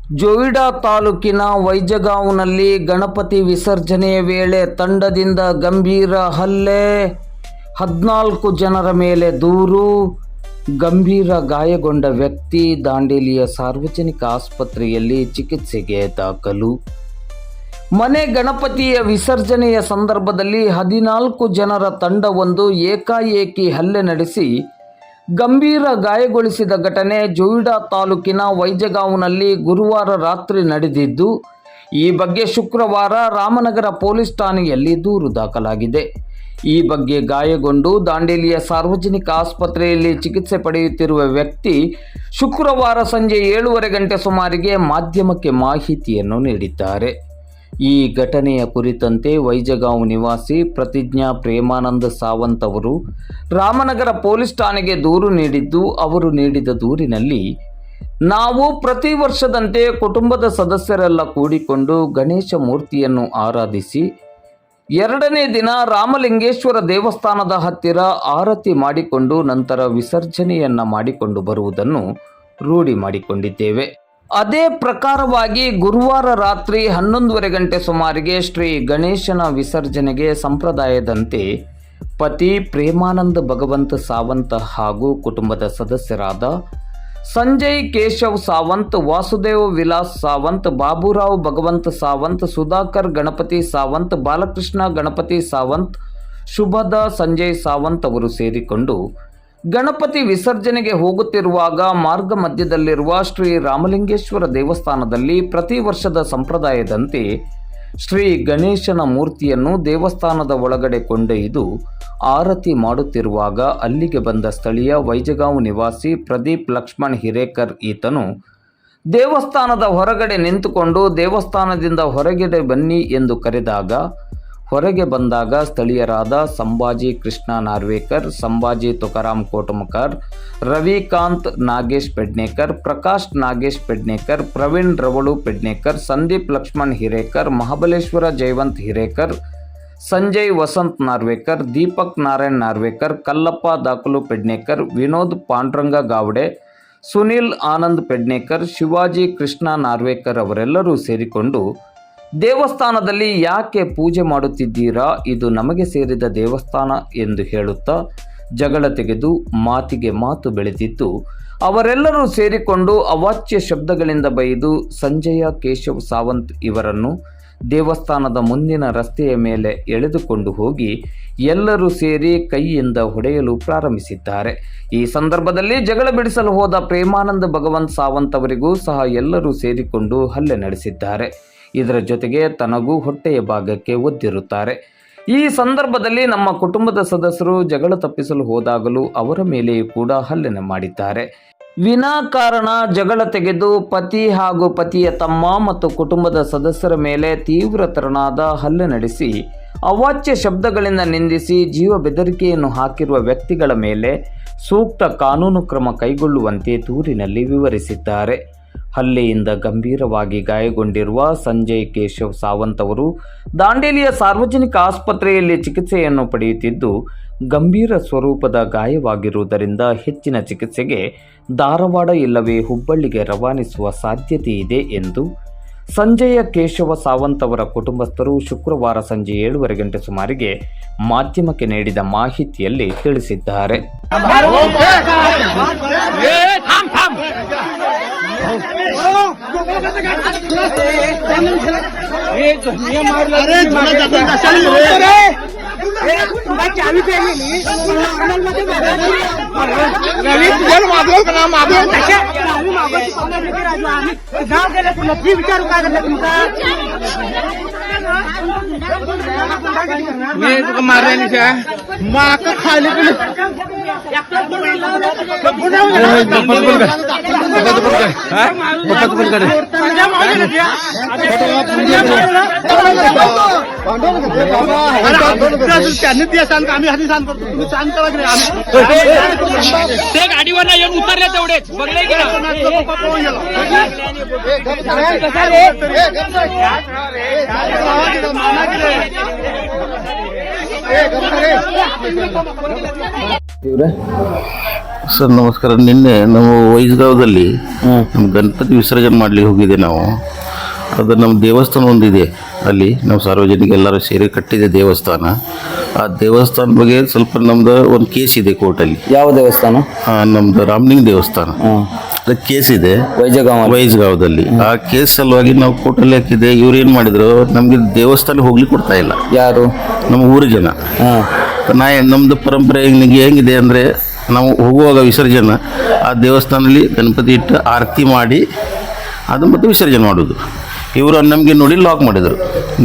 ಜೋಯಿಡಾ ತಾಲೂಕಿನ ವೈಜಗಾಂವ್ನಲ್ಲಿ ಗಣಪತಿ ವಿಸರ್ಜನೆಯ ವೇಳೆ ತಂಡದಿಂದ ಗಂಭೀರ ಹಲ್ಲೆ, 14 ಜನರ ಮೇಲೆ ದೂರು. ಗಂಭೀರ ಗಾಯಗೊಂಡ ವ್ಯಕ್ತಿ ದಾಂಡೇಲಿಯ ಸಾರ್ವಜನಿಕ ಆಸ್ಪತ್ರೆಯಲ್ಲಿ ಚಿಕಿತ್ಸೆಗೆ ದಾಖಲು. ಮನೆ ಗಣಪತಿಯ ವಿಸರ್ಜನೆಯ ಸಂದರ್ಭದಲ್ಲಿ 14 ಜನರ ತಂಡವೊಂದು ಏಕಾಏಕಿ ಹಲ್ಲೆ ನಡೆಸಿ ಗಂಭೀರ ಗಾಯಗೊಳಿಸಿದ ಘಟನೆ ಜೋಯಿಡಾ ತಾಲೂಕಿನ ವೈಜಗಾಂವ್ನಲ್ಲಿ ಗುರುವಾರ ರಾತ್ರಿ ನಡೆದಿದ್ದು, ಈ ಬಗ್ಗೆ ಶುಕ್ರವಾರ ರಾಮನಗರ ಪೊಲೀಸ್ ಠಾಣೆಯಲ್ಲಿ ದೂರು ದಾಖಲಾಗಿದೆ. ಈ ಬಗ್ಗೆ ಗಾಯಗೊಂಡು ದಾಂಡೇಲಿಯ ಸಾರ್ವಜನಿಕ ಆಸ್ಪತ್ರೆಯಲ್ಲಿ ಚಿಕಿತ್ಸೆ ಪಡೆಯುತ್ತಿರುವ ವ್ಯಕ್ತಿ ಶುಕ್ರವಾರ ಸಂಜೆ 7:30 ಗಂಟೆ ಸುಮಾರಿಗೆ ಮಾಧ್ಯಮಕ್ಕೆ ಮಾಹಿತಿಯನ್ನು ನೀಡಿದ್ದಾರೆ. ಈ ಘಟನೆಯ ಕುರಿತಂತೆ ವೈಜಗಾಂವ್ ನಿವಾಸಿ ಪ್ರತಿಜ್ಞಾ ಪ್ರೇಮಾನಂದ ಸಾವಂತ್ ಅವರು ರಾಮನಗರ ಪೊಲೀಸ್ ಠಾಣೆಗೆ ದೂರು ನೀಡಿದ್ದು, ಅವರು ನೀಡಿದ ದೂರಿನಲ್ಲಿ, ನಾವು ಪ್ರತಿ ವರ್ಷದಂತೆ ಕುಟುಂಬದ ಸದಸ್ಯರೆಲ್ಲ ಕೂಡಿಕೊಂಡು ಗಣೇಶ ಮೂರ್ತಿಯನ್ನು ಆರಾಧಿಸಿ 2ನೇ ದಿನ ರಾಮಲಿಂಗೇಶ್ವರ ದೇವಸ್ಥಾನದ ಹತ್ತಿರ ಆರತಿ ಮಾಡಿಕೊಂಡು ನಂತರ ವಿಸರ್ಜನೆಯನ್ನ ಮಾಡಿಕೊಂಡು ಬರುವುದನ್ನು ರೂಢಿ ಮಾಡಿಕೊಂಡಿದ್ದೇವೆ. ಅದೇ ಪ್ರಕಾರವಾಗಿ ಗುರುವಾರ ರಾತ್ರಿ 11:30 ಗಂಟೆ ಸುಮಾರಿಗೆ ಶ್ರೀ ಗಣೇಶನ ವಿಸರ್ಜನೆಗೆ ಸಂಪ್ರದಾಯದಂತೆ ಪತಿ ಪ್ರೇಮಾನಂದ ಭಗವಂತ ಸಾವಂತ್ ಹಾಗೂ ಕುಟುಂಬದ ಸದಸ್ಯರಾದ ಸಂಜಯ್ ಕೇಶವ್ ಸಾವಂತ್, ವಾಸುದೇವ್ ವಿಲಾಸ್ ಸಾವಂತ್, ಬಾಬುರಾವ್ ಭಗವಂತ ಸಾವಂತ್, ಸುಧಾಕರ್ ಗಣಪತಿ ಸಾವಂತ್, ಬಾಲಕೃಷ್ಣ ಗಣಪತಿ ಸಾವಂತ್, ಶುಭದ ಸಂಜಯ್ ಸಾವಂತ್ ಅವರು ಸೇರಿಕೊಂಡು ಗಣಪತಿ ವಿಸರ್ಜನೆಗೆ ಹೋಗುತ್ತಿರುವಾಗ ಮಾರ್ಗ ಮಧ್ಯದಲ್ಲಿರುವ ಶ್ರೀ ರಾಮಲಿಂಗೇಶ್ವರ ದೇವಸ್ಥಾನದಲ್ಲಿ ಪ್ರತಿ ವರ್ಷದ ಸಂಪ್ರದಾಯದಂತೆ ಶ್ರೀ ಗಣೇಶನ ಮೂರ್ತಿಯನ್ನು ದೇವಸ್ಥಾನದ ಒಳಗಡೆ ಕೊಂಡೊಯ್ದು ಆರತಿ ಮಾಡುತ್ತಿರುವಾಗ ಅಲ್ಲಿಗೆ ಬಂದ ಸ್ಥಳೀಯ ವೈಜಗಾಂವ್ ನಿವಾಸಿ ಪ್ರದೀಪ್ ಲಕ್ಷ್ಮಣ್ ಹಿರೇಕರ್ ಈತನು ದೇವಸ್ಥಾನದ ಹೊರಗಡೆ ನಿಂತುಕೊಂಡು ದೇವಸ್ಥಾನದಿಂದ ಹೊರಗಡೆ ಬನ್ನಿ ಎಂದು ಕರೆದಾಗ ಹೊರಗೆ ಬಂದಾಗ ಸ್ಥಳೀಯರಾದ ಸಂಭಾಜಿ ಕೃಷ್ಣ ನಾರ್ವೇಕರ್, ಸಂಭಾಜಿ ತುಕಾರಾಮ್ ಕೋಟಮಕರ್, ರವಿಕಾಂತ್ ನಾಗೇಶ್ ಪೆಡ್ನೇಕರ್, ಪ್ರಕಾಶ್ ನಾಗೇಶ್ ಪೆಡ್ನೇಕರ್, ಪ್ರವೀಣ್ ರವಳು ಪೆಡ್ನೇಕರ್, ಸಂದೀಪ್ ಲಕ್ಷ್ಮಣ್ ಹಿರೇಕರ್, ಮಹಾಬಲೇಶ್ವರ ಜಯವಂತ್ ಹಿರೇಕರ್, ಸಂಜಯ್ ವಸಂತ್ ನಾರ್ವೇಕರ್, ದೀಪಕ್ ನಾರಾಯಣ್ ನಾರ್ವೇಕರ್, ಕಲ್ಲಪ್ಪ ದಾಖಲು ಪೆಡ್ನೇಕರ್, ವಿನೋದ್ ಪಾಂಡ್ರಂಗ ಗಾವಡೆ, ಸುನಿಲ್ ಆನಂದ್ ಪೆಡ್ನೇಕರ್, ಶಿವಾಜಿ ಕೃಷ್ಣ ನಾರ್ವೇಕರ್ ಅವರೆಲ್ಲರೂ ಸೇರಿಕೊಂಡು ದೇವಸ್ಥಾನದಲ್ಲಿ ಯಾಕೆ ಪೂಜೆ ಮಾಡುತ್ತಿದ್ದೀರಾ, ಇದು ನಮಗೆ ಸೇರಿದ ದೇವಸ್ಥಾನ ಎಂದು ಹೇಳುತ್ತಾ ಜಗಳ ತೆಗೆದು ಮಾತಿಗೆ ಮಾತು ಬೆಳೆದಿದ್ದು, ಅವರೆಲ್ಲರೂ ಸೇರಿಕೊಂಡು ಅವಾಚ್ಯ ಶಬ್ದಗಳಿಂದ ಬೈದು ಸಂಜಯ ಕೇಶವ್ ಸಾವಂತ್ ಇವರನ್ನು ದೇವಸ್ಥಾನದ ಮುಂದಿನ ರಸ್ತೆಯ ಮೇಲೆ ಎಳೆದುಕೊಂಡು ಹೋಗಿ ಎಲ್ಲರೂ ಸೇರಿ ಕೈಯಿಂದ ಹೊಡೆಯಲು ಪ್ರಾರಂಭಿಸಿದ್ದಾರೆ. ಈ ಸಂದರ್ಭದಲ್ಲಿ ಜಗಳ ಬಿಡಿಸಲು ಹೋದ ಪ್ರೇಮಾನಂದ ಭಗವಂತ ಸಾವಂತ್ ಅವರಿಗೂ ಸಹ ಎಲ್ಲರೂ ಸೇರಿಕೊಂಡು ಹಲ್ಲೆ ನಡೆಸಿದ್ದಾರೆ. ಇದರ ಜೊತೆಗೆ ತನಗೂ ಹೊಟ್ಟೆಯ ಭಾಗಕ್ಕೆ ಒದ್ದಿರುತ್ತಾರೆ. ಈ ಸಂದರ್ಭದಲ್ಲಿ ನಮ್ಮ ಕುಟುಂಬದ ಸದಸ್ಯರು ಜಗಳ ತಪ್ಪಿಸಲು ಹೋದಾಗಲೂ ಅವರ ಮೇಲೆಯೂ ಕೂಡ ಹಲ್ಲೆ ಮಾಡಿದ್ದಾರೆ. ವಿನಾಕಾರಣ ಜಗಳ ತೆಗೆದು ಪತಿ ಹಾಗೂ ಪತಿಯ ತಮ್ಮ ಮತ್ತು ಕುಟುಂಬದ ಸದಸ್ಯರ ಮೇಲೆ ತೀವ್ರ ತೆರನಾದ ಹಲ್ಲೆ ನಡೆಸಿ ಅವಾಚ್ಯ ಶಬ್ದಗಳಿಂದ ನಿಂದಿಸಿ ಜೀವ ಬೆದರಿಕೆಯನ್ನು ಹಾಕಿರುವ ವ್ಯಕ್ತಿಗಳ ಮೇಲೆ ಸೂಕ್ತ ಕಾನೂನು ಕ್ರಮ ಕೈಗೊಳ್ಳುವಂತೆ ದೂರಿನಲ್ಲಿ ವಿವರಿಸಿದ್ದಾರೆ. ಹಲ್ಲೆಯಿಂದ ಗಂಭೀರವಾಗಿ ಗಾಯಗೊಂಡಿರುವ ಸಂಜಯ್ ಕೇಶವ್ ಸಾವಂತ್ ಅವರು ದಾಂಡೇಲಿಯ ಸಾರ್ವಜನಿಕ ಆಸ್ಪತ್ರೆಯಲ್ಲಿ ಚಿಕಿತ್ಸೆಯನ್ನು ಪಡೆಯುತ್ತಿದ್ದು, ಗಂಭೀರ ಸ್ವರೂಪದ ಗಾಯವಾಗಿರುವುದರಿಂದ ಹೆಚ್ಚಿನ ಚಿಕಿತ್ಸೆಗೆ ಧಾರವಾಡ ಇಲ್ಲವೇ ಹುಬ್ಬಳ್ಳಿಗೆ ರವಾನಿಸುವ ಸಾಧ್ಯತೆ ಇದೆ ಎಂದು ಸಂಜಯ ಕೇಶವ ಸಾವಂತ್ ಅವರ ಕುಟುಂಬಸ್ಥರು ಶುಕ್ರವಾರ ಸಂಜೆ 7:30 ಗಂಟೆ ಸುಮಾರಿಗೆ ಮಾಧ್ಯಮಕ್ಕೆ ನೀಡಿದ ಮಾಹಿತಿಯಲ್ಲಿ ತಿಳಿಸಿದ್ದಾರೆ. आम्ही आधी सांगतो तुम्ही शांत वगैरे ते गाडीवर येऊन उतरले तेवढेच बघले ಸರ್ ನಮಸ್ಕಾರ. ನಿನ್ನೆ ನಾವು ವೈಸ್ಗಾವದಲ್ಲಿ ನಮ್ಮ ಗಣಪತಿ ವಿಸರ್ಜನೆ ಮಾಡ್ಲಿಕ್ಕೆ ಹೋಗಿದ್ದೆ ನಾವು. ಅದು ನಮ್ಮ ದೇವಸ್ಥಾನ ಒಂದಿದೆ ಅಲ್ಲಿ, ನಾವು ಸಾರ್ವಜನಿಕ ಎಲ್ಲರೂ ಸೇರಿ ಕಟ್ಟಿದೆ ದೇವಸ್ಥಾನ. ಆ ದೇವಸ್ಥಾನ ಬಗ್ಗೆ ಸ್ವಲ್ಪ ನಮ್ದು ಒಂದು ಕೇಸ್ ಇದೆ ಕೋರ್ಟಲ್ಲಿ. ಯಾವ ದೇವಸ್ಥಾನ? ನಮ್ದು ರಾಮಲಿಂಗ ದೇವಸ್ಥಾನ. ಅದಕ್ಕೆ ಕೇಸ್ ಇದೆ ವೈಸ್ಗಾವದಲ್ಲಿ. ಆ ಕೇಸ್ ಸಲುವಾಗಿ ನಾವು ಕೋರ್ಟಲ್ಲಿ ಹಾಕಿದೆ. ಇವ್ರು ಏನು ಮಾಡಿದ್ರು, ನಮಗೆ ದೇವಸ್ಥಾನ ಹೋಗ್ಲಿಕ್ಕೆ ಕೊಡ್ತಾ ಇಲ್ಲ. ಯಾರು? ನಮ್ಮ ಊರ ಜನ. ನಮ್ಮದು ಪರಂಪರೆ ಹೆಂಗಿದೆ ಅಂದರೆ, ನಾವು ಹೋಗುವಾಗ ವಿಸರ್ಜನೆ ಆ ದೇವಸ್ಥಾನದಲ್ಲಿ ಗಣಪತಿ ಇಟ್ಟು ಆರತಿ ಮಾಡಿ ಅದು ಮತ್ತೆ ವಿಸರ್ಜನೆ ಮಾಡೋದು. ಇವರು ನಮಗೆ ನೋಡಿ ಲಾಕ್ ಮಾಡಿದರು.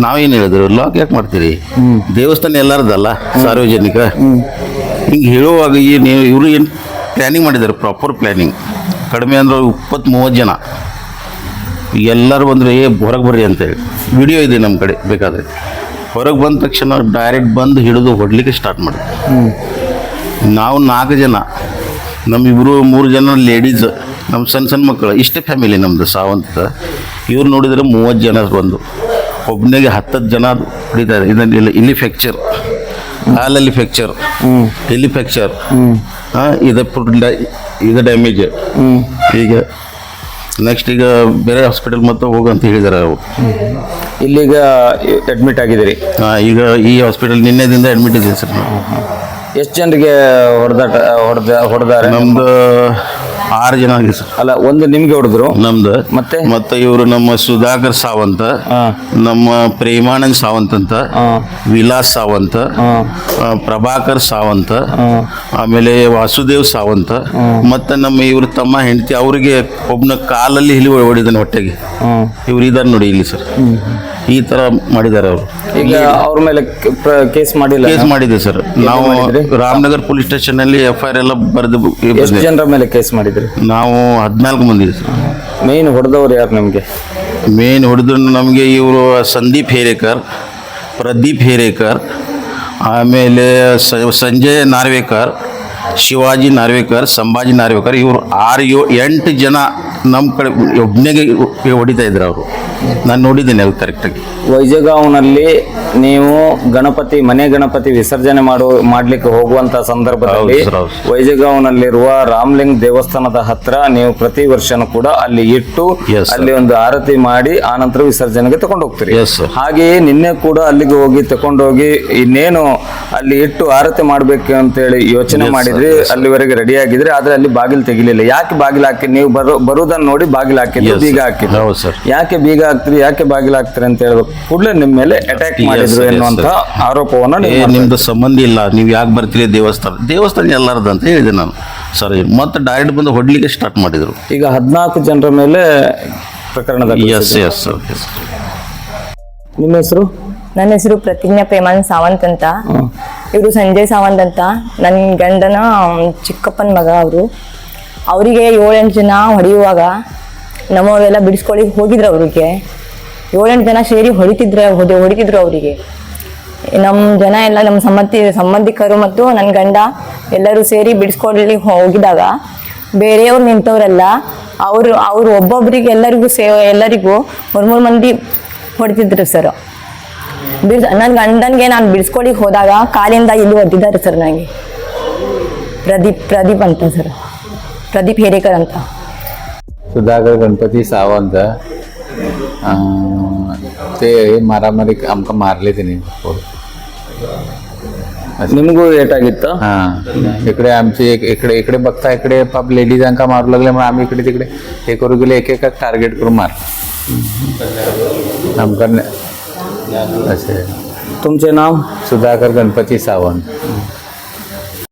ನಾವೇನು ಹೇಳಿದ್ರು, ಲಾಕ್ ಯಾಕೆ ಮಾಡ್ತೀರಿ, ದೇವಸ್ಥಾನ ಎಲ್ಲರದಲ್ಲ ಸಾರ್ವಜನಿಕ. ಹಿಂಗೆ ಹೇಳುವಾಗ ಇವರು ಏನು ಪ್ಲ್ಯಾನಿಂಗ್ ಮಾಡಿದ್ದಾರೆ, ಪ್ರಾಪರ್ ಪ್ಲ್ಯಾನಿಂಗ್. ಕಡಿಮೆ ಅಂದ್ರೆ 20-30 ಜನ ಎಲ್ಲರೂ ಬಂದರೆ ಹೊರಗೆ ಬರ್ರಿ ಅಂತೇಳಿ ವಿಡಿಯೋ ಇದೆ ನಮ್ಮ ಕಡೆ. ಬೇಕಾದರೆ ಹೊರಗೆ ಬಂದ ತಕ್ಷಣ ಡೈರೆಕ್ಟ್ ಬಂದು ಹಿಡಿದು ಹೊಡಲಿಕ್ಕೆ ಸ್ಟಾರ್ಟ್ ಮಾಡಿದ್ರು. ನಾವು 4 ಜನ, ನಮ್ಮಿಬ್ಬರು 3 ಜನ ಲೇಡೀಸ್, ನಮ್ಮ ಸಣ್ಣ ಮಕ್ಕಳು, ಇಷ್ಟೇ ಫ್ಯಾಮಿಲಿ ನಮ್ಮದು ಸಾವಂತ. ಇವ್ರು ನೋಡಿದರೆ 30 ಜನ ಬಂದು ಒಬ್ಬನಿಗೆ 10 ಜನ ಹೊಡಿತಾರೆ. ಇದರಲ್ಲಿ ಇಲ್ಲಿ ಫ್ರ್ಯಾಕ್ಚರ್, ಕಾಲಲ್ಲಿ ಫ್ರ್ಯಾಕ್ಚರ್, ಇಲ್ಲಿ ಫ್ರ್ಯಾಕ್ಚರ್, ಇದು ಡ್ಯಾಮೇಜ್. ಈಗ ನೆಕ್ಸ್ಟ್ ಈಗ ಬೇರೆ ಹಾಸ್ಪಿಟಲ್ ಮತ್ತೆ ಹೋಗಂತ ಹೇಳಿದ್ದಾರೆ ಅವರು. ಇಲ್ಲಿಗ ಅಡ್ಮಿಟ್ ಆಗಿದ್ದೀರಿ? ಈಗ ಈ ಹಾಸ್ಪಿಟಲ್ ನಿನ್ನೆದಿಂದ ಅಡ್ಮಿಟ್ ಇದೆ ಸರ್. ಎಷ್ಟು ಜನರಿಗೆ ಹೊಡೆದಾರೆ? ನಮ್ದು 6 ಜನ ಆಗಿದೆ ಸರ್. ಅಲ್ಲ, ಒಂದು ನಿಮ್ಗೆ ಹೊಡೆದ್ರು, ನಮ್ದು ಮತ್ತೆ ಇವರು ನಮ್ಮ ಸುಧಾಕರ್ ಸಾವಂತ, ನಮ್ಮ ಪ್ರೇಮಾನಂದ್ ಸಾವಂತ್ ಅಂತ, ವಿಲಾಸ್ ಸಾವಂತ, ಪ್ರಭಾಕರ್ ಸಾವಂತ, ಆಮೇಲೆ ವಾಸುದೇವ್ ಸಾವಂತ, ಮತ್ತೆ ನಮ್ಮ ಇವ್ರ ತಮ್ಮ ಹೆಂಡತಿ, ಅವರಿಗೆ ಒಬ್ಬನ ಕಾಲಲ್ಲಿ ಹಿಲಿ ಹೊಡಿದಾನೆ ಹೊಟ್ಟೆಗೆ. ಇವ್ರು ಇದಾರೆ ನೋಡಿ ಇಲ್ಲಿ ಸರ್. ಈ ತರ ಮಾಡಿದ್ದಾರೆ ಅವರು. ಈಗ ಅವ್ರ ಮೇಲೆ ಕೇಸ್ ಮಾಡಿಲ್ಲ? ಕೇಸ್ ಮಾಡಿದೆ ಸರ್. ನಾವು ರಾಮನಗರ್ ಪೊಲೀಸ್ ಸ್ಟೇಷನ್ ಅಲ್ಲಿ FIR ಎಲ್ಲ ಬರೆದು. ಎಷ್ಟು ಜನರ ಮೇಲೆ ಕೇಸ್ ಮಾಡಿದ್ರಿ? ನಾವು 14 ಮಂದಿ ಸರ್. ಮೇನ್ ಹೊಡೆದವ್ರು ಯಾರು ನಿಮಗೆ? ಮೇನ್ ಹೊಡೆದ್ರು ನಮಗೆ ಇವರು ಸಂದೀಪ್ ಹೇರೇಕರ್, ಪ್ರದೀಪ್ ಹೇರೇಕರ್, ಆಮೇಲೆ ಸಂಜಯ್ ನಾರ್ವೇಕರ್, ಶಿವಾಜಿ ನಾರ್ವೇಕರ್, ಸಂಭಾಜಿ ನಾರ್ವೇಕರ್. ಇವರು 6-8 ಜನ ನಮ್ಮ ಕಡೆ ಒಬ್ಬನಿಗೆ ಹೊಡಿತಾ ಇದ್ರು ಅವರು. ನಾನು ನೋಡಿದ್ದೇನೆ ಅದು ಕರೆಕ್ಟಾಗಿ. ವೈಜಗಾಂವ್ನಲ್ಲಿ ನೀವು ಮನೆ ಗಣಪತಿ ವಿಸರ್ಜನೆ ಮಾಡ್ಲಿಕ್ಕೆ ಹೋಗುವಂತ ಸಂದರ್ಭದಲ್ಲಿ ವೈಜಗಾಂವ್ನಲ್ಲಿರುವ ರಾಮಲಿಂಗ ದೇವಸ್ಥಾನದ ಹತ್ರ ನೀವು ಪ್ರತಿ ವರ್ಷನೂ ಕೂಡ ಅಲ್ಲಿ ಇಟ್ಟು ಅಲ್ಲಿ ಒಂದು ಆರತಿ ಮಾಡಿ ಆನಂತರ ವಿಸರ್ಜನೆಗೆ ತಗೊಂಡು ಹೋಗ್ತೀರಿ. ಹಾಗೆಯೇ ನಿನ್ನೆ ಕೂಡ ಅಲ್ಲಿಗೆ ಹೋಗಿ ತಗೊಂಡೋಗಿ ಇನ್ನೇನು ಅಲ್ಲಿ ಇಟ್ಟು ಆರತಿ ಮಾಡ್ಬೇಕು ಅಂತೇಳಿ ಯೋಚನೆ ಮಾಡಿದ್ರಿ, ಅಲ್ಲಿವರೆಗೆ ರೆಡಿ ಆಗಿದ್ರಿ. ಆದ್ರೆ ಅಲ್ಲಿ ಬಾಗಿಲು ತೆಗಿಲಿಲ್ಲ. ಯಾಕೆ ಬಾಗಿಲು ಹಾಕಿ? ನೀವು ಬರುವುದನ್ನು ನೋಡಿ ಬಾಗಿಲು ಹಾಕಿದ್ರು, ಬೀಗ ಹಾಕಿದ್ರು. ಯಾಕೆ ಬೀಗ ಹಾಕ್ತಿರಿ, ಯಾಕೆ ಬಾಗಿಲು ಹಾಕ್ತಿರಿ ಅಂತ ಹೇಳಿದ್ರು ಕೂಡಲೇ ನಿಮ್ಮ ಮೇಲೆ ಅಟ್ಯಾಕ್ ಮಾಡಿದ್ರು ಎನ್ನುವಂತ ಆರೋಪವನ್ನು. ನಿಮ್ದು ಸಂಬಂಧ ಇಲ್ಲ, ನೀವು ಯಾಕೆ ಬರ್ತೀರಿ, ದೇವಸ್ಥಾನ ಎಲ್ಲರದ್ದು ಅಂತ ಹೇಳಿದೆ ನಾನು ಸರ್. ಮತ್ತೆ ಡೈರೆಕ್ಟ್ ಬಂದು ಹೊಡ್ಲಿಕ್ಕೆ ಸ್ಟಾರ್ಟ್ ಮಾಡಿದ್ರು. ಈಗ 14 ಜನರ ಮೇಲೆ ಪ್ರಕರಣದಲ್ಲಿ. ನಿಮ್ಮ ಹೆಸರು? ನನ್ನ ಹೆಸರು ಪ್ರತಿಜ್ಞಾ ಪ್ರೇಮಾನಂದ್ ಸಾವಂತ್ ಅಂತ. ಇವರು ಸಂಜಯ್ ಸಾವಂತ್ ಅಂತ, ನನ್ನ ಗಂಡನ ಚಿಕ್ಕಪ್ಪನ ಮಗ. ಅವರಿಗೆ 7-8 ಜನ ಹೊಡೆಯುವಾಗ ನಮ್ಮವೆಲ್ಲ ಬಿಡಿಸ್ಕೊಳ್ಳಿ ಹೋಗಿದ್ರು. ಅವ್ರಿಗೆ 7-8 ಜನ ಸೇರಿ ಹೊಡಿತಿದ್ರು ಅವರಿಗೆ. ನಮ್ಮ ಜನ ಎಲ್ಲ, ನಮ್ಮ ಸಂಬಂಧಿಕರು ಮತ್ತು ನನ್ನ ಗಂಡ ಎಲ್ಲರೂ ಸೇರಿ ಬಿಡಿಸ್ಕೊಳ್ಳಿ ಹೋಗಿದಾಗ ಬೇರೆಯವ್ರು ನಿಂತವರೆಲ್ಲ ಅವರು ಒಬ್ಬೊಬ್ಬರಿಗೆ ಎಲ್ಲರಿಗೂ 3 ಮಂದಿ ಹೊಡಿತಿದ್ರು ಸರ್. ನನ್ನ ಗಂಡನ್ಗೆ ನಾನು ಬಿಡಿಸ್ಕೊಳ್ಳಿಕ್ಕೆ ಹೋದಾಗ ಕಾಲಿಂದ ಇಲ್ಲಿ ಒದ್ದಿದ್ದಾರೆ ಸರ್. ನನಗೆ प्रदीप ಅಂತ ಸರ್, प्रदीप हेरेकर ಅಂತ. सुधाकर गणपती सावंत ते मारामारी आमका मारले त्यांनी. निमगू ಏಟಾಗಿತ್ತು? हां, इकडे आमची इकडे बघता इकडे पाप लेडीजांका मारू लागले, मग आम्ही इकडे तिकडे हे करू गेले, एक टार्गेट करून मार आमका असे. तुमचे नाव? सुधाकर गणपती सावंत.